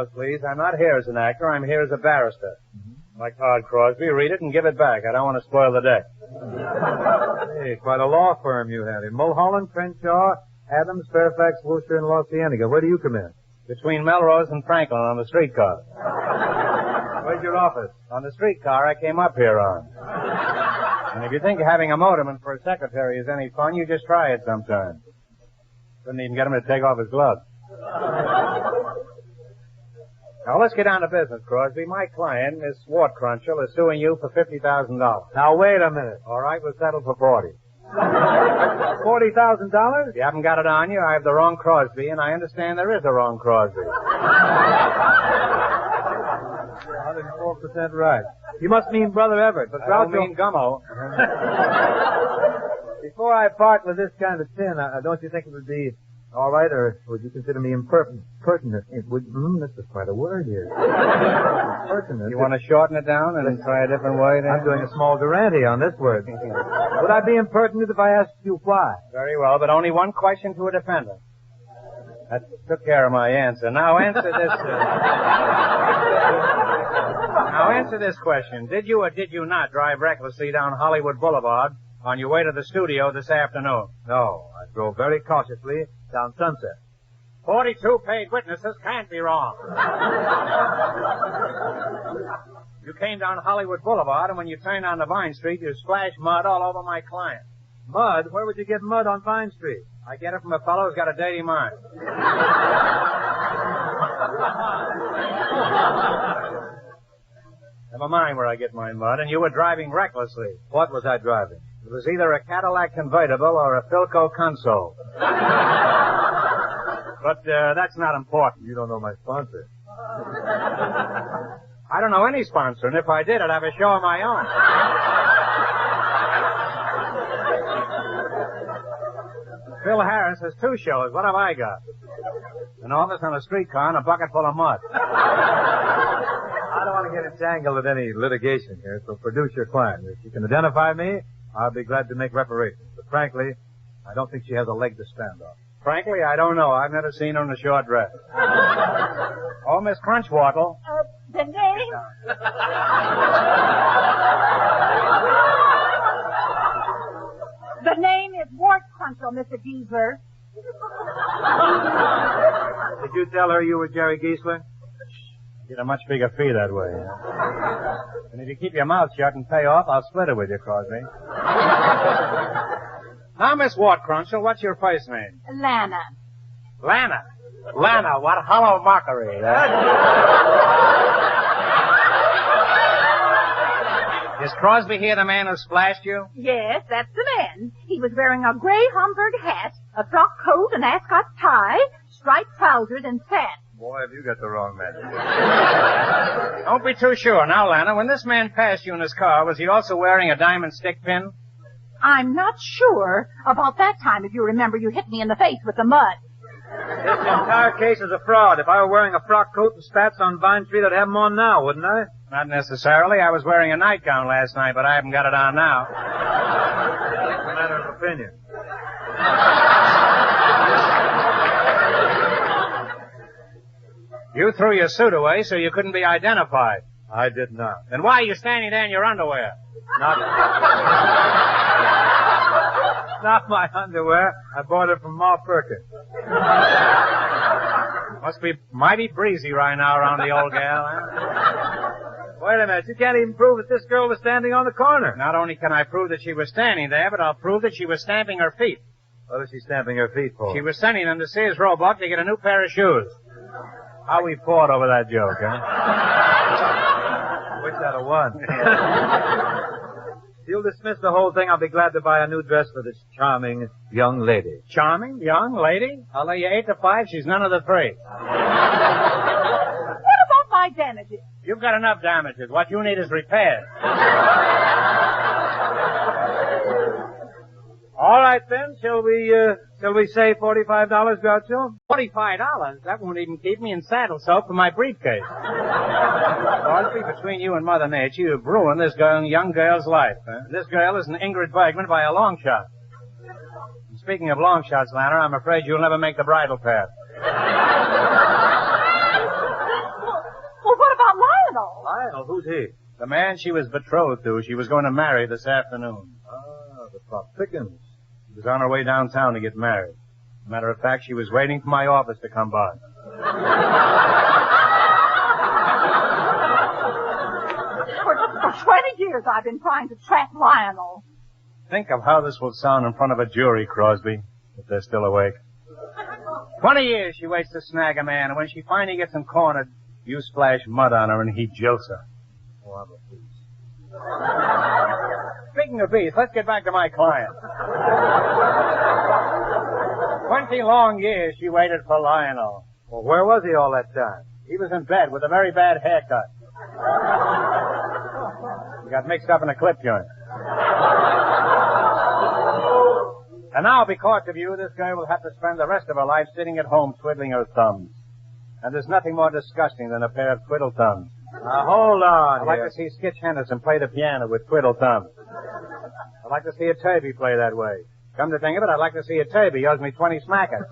nose, please. I'm not here as an actor. I'm here as a barrister. My card, Crosby. Read it and give it back. I don't want to spoil the day. Hey, quite a law firm you have. In Mulholland, Crenshaw, Adams, Fairfax, Worcester, and Los Cienega. Where do you come in? Between Melrose and Franklin on the streetcar. Where's your office? On the streetcar I came up here on. And if you think having a motorman for a secretary is any fun, you just try it sometime. Couldn't even get him to take off his gloves. Now, let's get down to business, Crosby. My client, Miss Swartkrunchel, is suing you for $50,000. Now, wait a minute. All right, we'll settle for 40. $40,000? If you haven't got it on you, I have the wrong Crosby, and I understand there is a wrong Crosby. 104% right. You must mean Brother Everett, but I don't mean Gummo. Before I part with this kind of tin, don't you think it would be all right, or would you consider me impertinent? This is quite a word here. Impertinent. You want to shorten it down and try a different way? Then? I'm doing a small Durante on this word. Would I be impertinent if I asked you why? Very well, but only one question to a defendant. That took care of my answer. Now answer this. Now answer this question. Did you or did you not drive recklessly down Hollywood Boulevard on your way to the studio this afternoon? No, I drove very cautiously down Sunset. 42 paid witnesses can't be wrong. You came down Hollywood Boulevard, and when you turned onto Vine Street, you splashed mud all over my client. Mud? Where would you get mud on Vine Street? I get it from a fellow who's got a dirty mind. Never mind where I get my mud, and you were driving recklessly. What was I driving? It was either a Cadillac convertible or a Philco console. But that's not important. You don't know my sponsor. I don't know any sponsor, and if I did, I'd have a show of my own. Phil Harris has 2 shows. What have I got? An office on a streetcar and a bucket full of mud. I don't want to get entangled with any litigation here, so produce your client. If you can identify me, I'll be glad to make reparations. But frankly, I don't think she has a leg to stand on. Frankly, I don't know. I've never seen her in a short dress. Oh, Miss Crunchwattle. The name? The name is Swartkrunchel, Mr. Giesler. Did you tell her you were Jerry Giesler? Get a much bigger fee that way. And if you keep your mouth shut and pay off, I'll split it with you, Crosby. Now, Miss Swartkrunchel, what's your first name? Lana. Lana. Lana, what hollow mockery. Is Crosby here the man who splashed you? Yes, that's the man. He was wearing a gray Homburg hat, a frock coat, an ascot tie, striped trousers, and pants. Boy, have you got the wrong man. Don't be too sure. Now, Lana, when this man passed you in his car, was he also wearing a diamond stick pin? I'm not sure about that time. If you remember, you hit me in the face with the mud. This entire case is a fraud. If I were wearing a frock coat and spats on Vine Street, I'd have them on now, wouldn't I? Not necessarily. I was wearing a nightgown last night, but I haven't got it on now. It's a matter of opinion. You threw your suit away so you couldn't be identified. I did not. Then why are you standing there in your underwear? Not my underwear. I bought it from Ma Perkins. Must be mighty breezy right now around the old gal, huh? Wait a minute. You can't even prove that this girl was standing on the corner. Not only can I prove that she was standing there, but I'll prove that she was stamping her feet. What is she stamping her feet for? She was sending them to Sears Roebuck to get a new pair of shoes. How we fought over that joke, huh? Wish I'd have won. If you'll dismiss the whole thing, I'll be glad to buy a new dress for this charming young lady. Charming young lady? I'll lay you 8 to 5. She's none of the 3. What about my damages? You've got enough damages. What you need is repairs. All right, then. Shall we say $45, Groucho? $45? That won't even keep me in saddle soap for my briefcase. Crosby, between you and Mother Nature, you've ruined this young girl's life. Huh? This girl is an Ingrid Bergman by a long shot. And speaking of long shots, Lana, I'm afraid you'll never make the bridal path. Lionel, who's he? The man she was betrothed to, she was going to marry this afternoon. Ah, the Pop Pickens. She was on her way downtown to get married. Matter of fact, she was waiting for my office to come by. For 20 years I've been trying to trap Lionel. Think of how this will sound in front of a jury, Crosby, if they're still awake. 20 years she waits to snag a man, and when she finally gets him cornered, you splash mud on her and he jilts her. Oh, I'm a beast. Speaking of beasts, let's get back to my client. 20 long years she waited for Lionel. Well, where was he all that time? He was in bed with a very bad haircut. He got mixed up in a clip joint. And now, because of you, this girl will have to spend the rest of her life sitting at home twiddling her thumbs. And there's nothing more disgusting than a pair of twiddle thumbs. Now, hold on I'd like to see Skitch Henderson play the piano with twiddle thumbs. I'd like to see a Turby play that way. Come to think of it, I'd like to see a Turby owes me 20 smackers.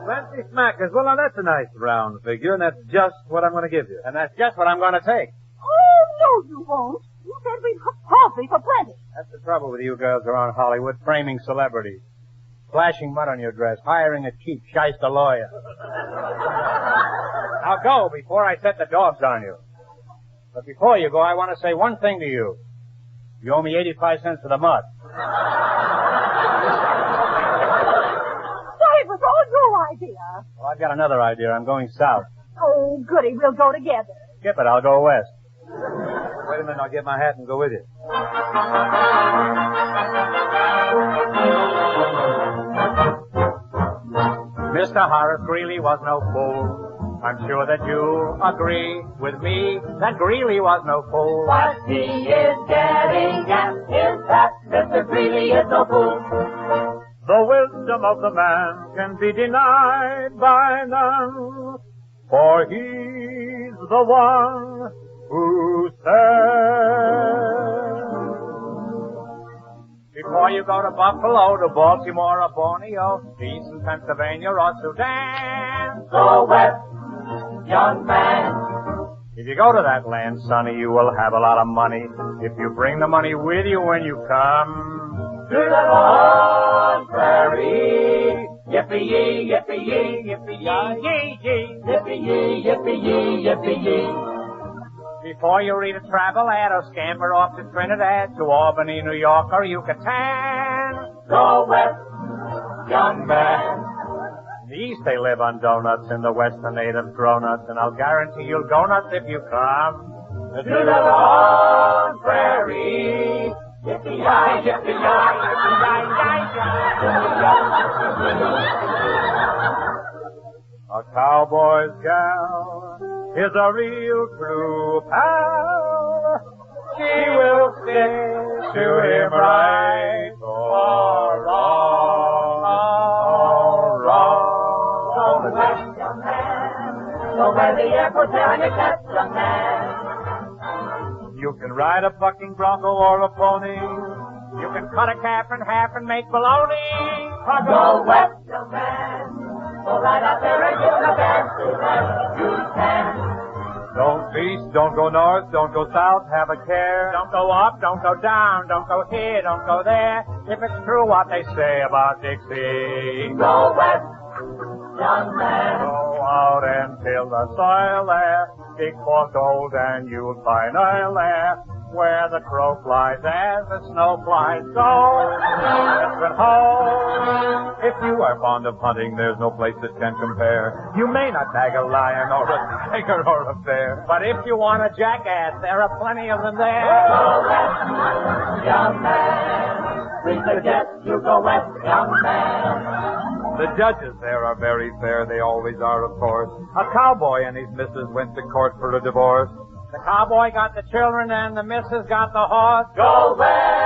20 smackers. Well, now, that's a nice round figure, and that's just what I'm going to give you. And that's just what I'm going to take. Oh, no, you won't. You said we'd have coffee for plenty. That's the trouble with you girls around Hollywood, framing celebrities. Splashing mud on your dress, hiring a cheap shyster lawyer. Now go before I set the dogs on you. But before you go, I want to say one thing to you. You owe me 85 cents for the mud. Why, it was all your idea. Well, I've got another idea. I'm going south. Oh, goody, we'll go together. Skip it, I'll go west. Wait a minute, I'll get my hat and go with you. Mr. Horace Greeley was no fool. I'm sure that you'll agree with me that Greeley was no fool. What he is getting at is that Mr. Greeley is no fool. The wisdom of the man can be denied by none, for he's the one who said. Before you go to Buffalo, to Baltimore, or Borneo, Eastern Pennsylvania, or Sudan, Go west, young man. if you go to that land, sonny, you will have a lot of money. If you bring the money with you when you come To the long prairie. Yippee-yee, yippee-yee, yippee-yee, yippee-yee, yippee-yee, yippee-yee. Before you read a travel ad or scamper off to Trinidad, to Albany, New York, or Yucatan. Go west, young man. In the East, they live on donuts. In the West, the natives grow nuts. And I'll guarantee you'll go nuts if you come To the long prairie. Yippee-yi, yippee-yi, A cowboy's gal is a real true pal. She will stick to him right or wrong. Go west, young man. Go where the airport's down your chest, young man. You can ride a bucking bronco or a pony. You can cut a calf in half and make bologna. Go west, young man. Go right out there and give the best to them you can. Don't east, don't go north, don't go south, have a care. Don't go up, don't go down, don't go here, don't go there. If it's true what they say about Dixie, Go west, young man. go out and till the soil there. Dig for gold and you'll find oil there. Where the crow flies as the snow flies go. But home, if you are fond of hunting, there's no place that can compare. You may not tag a lion or a tiger or a bear, but if you want a jackass, there are plenty of them there. Go west, young man. We suggest you go west, young man. the judges there are very fair. They always are, of course. A cowboy and his missus went to court for a divorce. The cowboy got the children and the missus got the horse. Go west.